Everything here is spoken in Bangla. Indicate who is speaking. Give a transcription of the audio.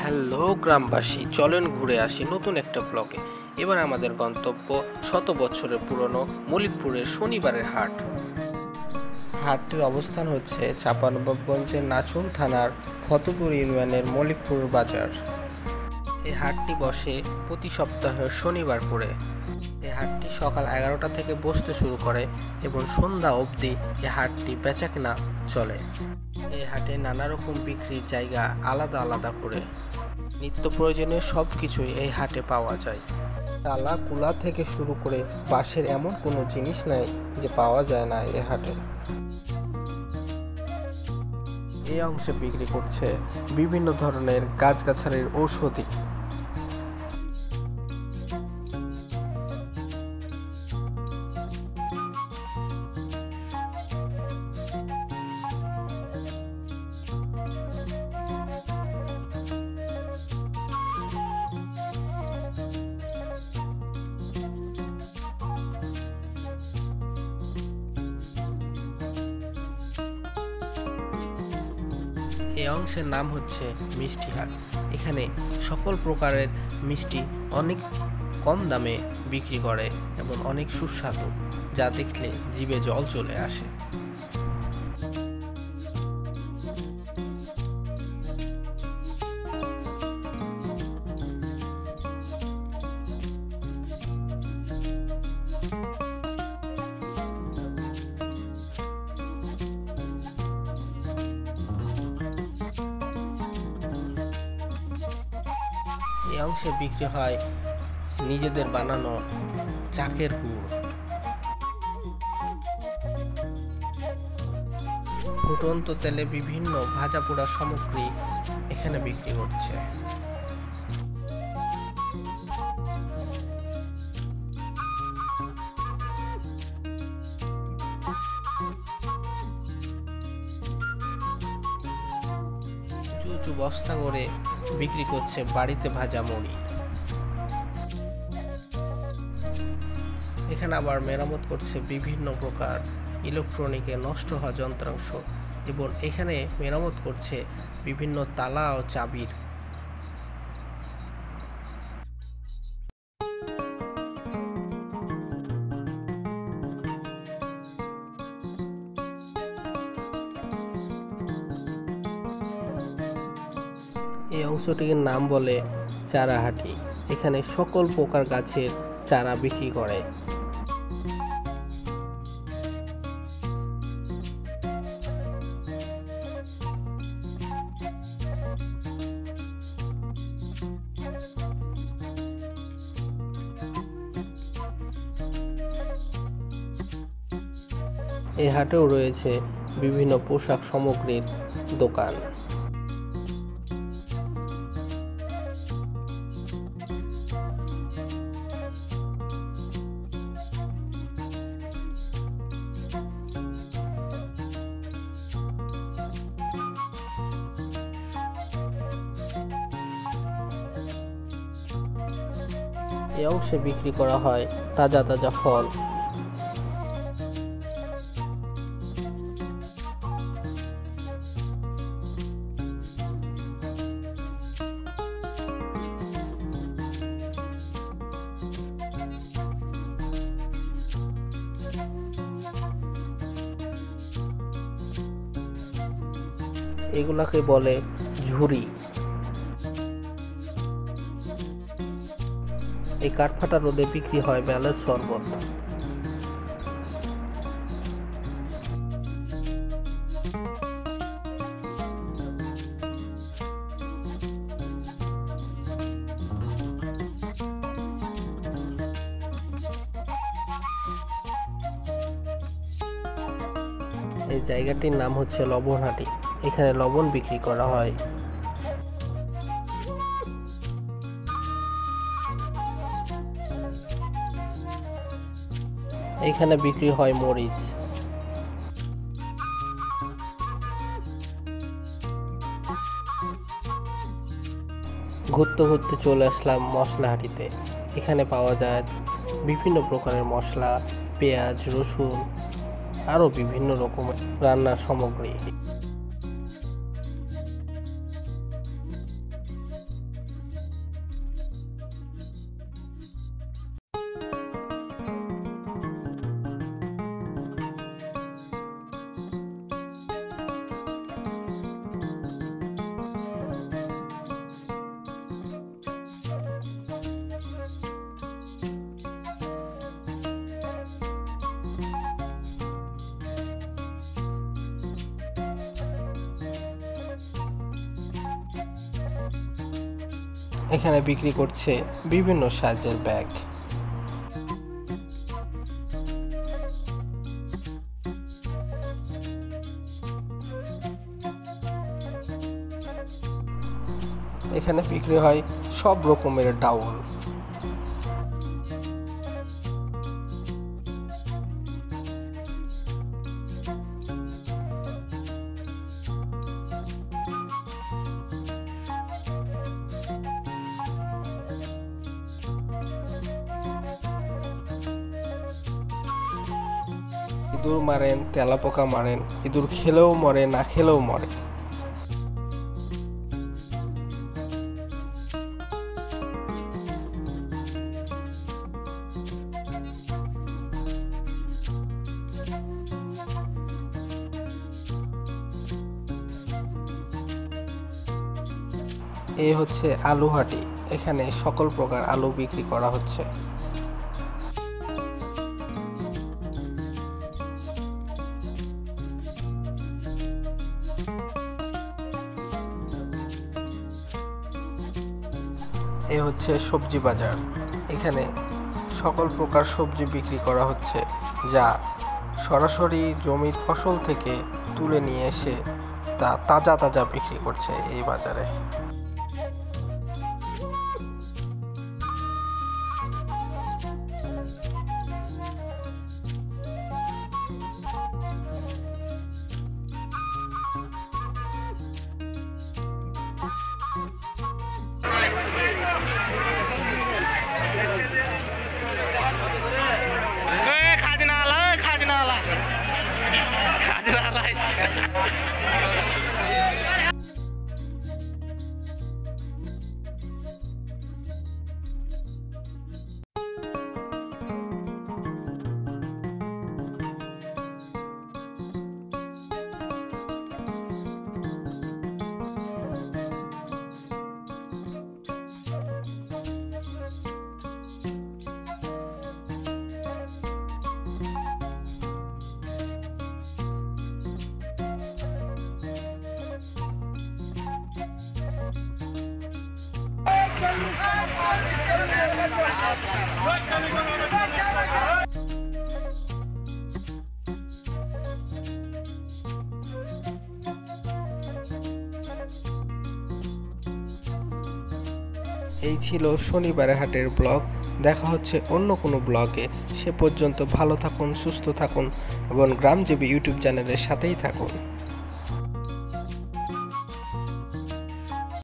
Speaker 1: হ্যালো গ্রামবাসী, চলেন ঘুরে আসি নতুন একটা ব্লগে। এবার আমাদের গন্তব্য শত বছরের পুরনো মলিকপুরের শনিবারের হাট। হাটটির অবস্থান হচ্ছে চাঁপানবাবগঞ্জের নাচুল থানার ফতেপুর ইউনিয়নের মলিকপুর বাজার। এই হাটটি বসে প্রতি সপ্তাহের শনিবার করে। এই হাটটি সকাল 11টা থেকে বসতে শুরু করে এবং সন্ধ্যা অবধি এই হাটটি বেচাকেনা চলে। এই হাটে নানা রকম বিক্রির জায়গা আলাদা আলাদা করে। নিত্য প্রয়োজনীয় সব কিছুই এই হাটে পাওয়া যায়। তালা কুলা থেকে শুরু করে বাঁশের এমন কোনো জিনিস নাই যে পাওয়া যায় না এই হাটে। এই অংশে বিক্রি করছে বিভিন্ন ধরনের গাছগাছালির ঔষধি। এই অংশের নাম হচ্ছে মিষ্টি হাট। এখানে সকল প্রকারের মিষ্টি অনেক কম দামে বিক্রি করে এবং অনেক সুস্বাদু, যা দেখলে জিভে জল চলে আসে। এই অংশে বিক্রি হয় নিজেদের বানানো চাকের গুড়। ফুটন্ত তেলে বিভিন্ন ভাজা পোড়া সামগ্রী এখানে বিক্রি করছে। উঁচু উঁচু বস্তা করে বিক্রি করছে বাড়িতে ভাজা মুড়ি। এখানে আবার মেরামত করছে বিভিন্ন প্রকার ইলেকট্রনিকে নষ্ট হওয়া যন্ত্রাংশ এবং এখানে মেরামত করছে বিভিন্ন তালা ও চাবির। এই অংশটির নাম বলে চারাহাটি। এখানে সকল প্রকার গাছের চারা বিক্রি করে। এই হাটেও রয়েছে বিভিন্ন পোশাক সামগ্রীর দোকান। এই অংশে বিক্রি করা হয় তাজা তাজা ফল। এগুলাকে বলে ঝুড়ি। এই কাঠফাটা রোদে বিক্রি হয় বেলের শরবত। এই জায়গাটির নাম হচ্ছে লবণহাটি। এখানে লবণ বিক্রি করা হয়। এখানে বিক্রি হয় মরিচ। ঘুরতে ঘুরতে চলে আসলাম মশলাহাটিতে। এখানে পাওয়া যায় বিভিন্ন প্রকারের মশলা, পেঁয়াজ, রসুন, আরও বিভিন্ন রকমের রান্নার সামগ্রী। এখানে বিক্রি করছে বিভিন্ন সাইজের ব্যাগ। এখানে বিক্রি হয় সব রকমের টাওয়াল। ইঁদুর মারেন, তেলাপোকা মারেন, ইঁদুর খেলেও মরে, না খেলেও মরে। এই হচ্ছে আলু হাটি। এখানে সকল প্রকার আলু বিক্রি করা হচ্ছে। এ হচ্ছে সবজি বাজার। এখানে সকল প্রকার সবজি বিক্রি করা হচ্ছে, যা সরাসরি জমির ফসল থেকে তুলে নিয়ে এসে তা তাজা তাজা বিক্রি করছে এই বাজারে। এই ছিল শনিবারের হাটের ব্লগ। দেখা হচ্ছে অন্য কোনো ব্লগে। সে পর্যন্ত ভালো থাকুন, সুস্থ থাকুন এবং গ্রামজীবী ইউটিউব চ্যানেলের সাথেই থাকুন।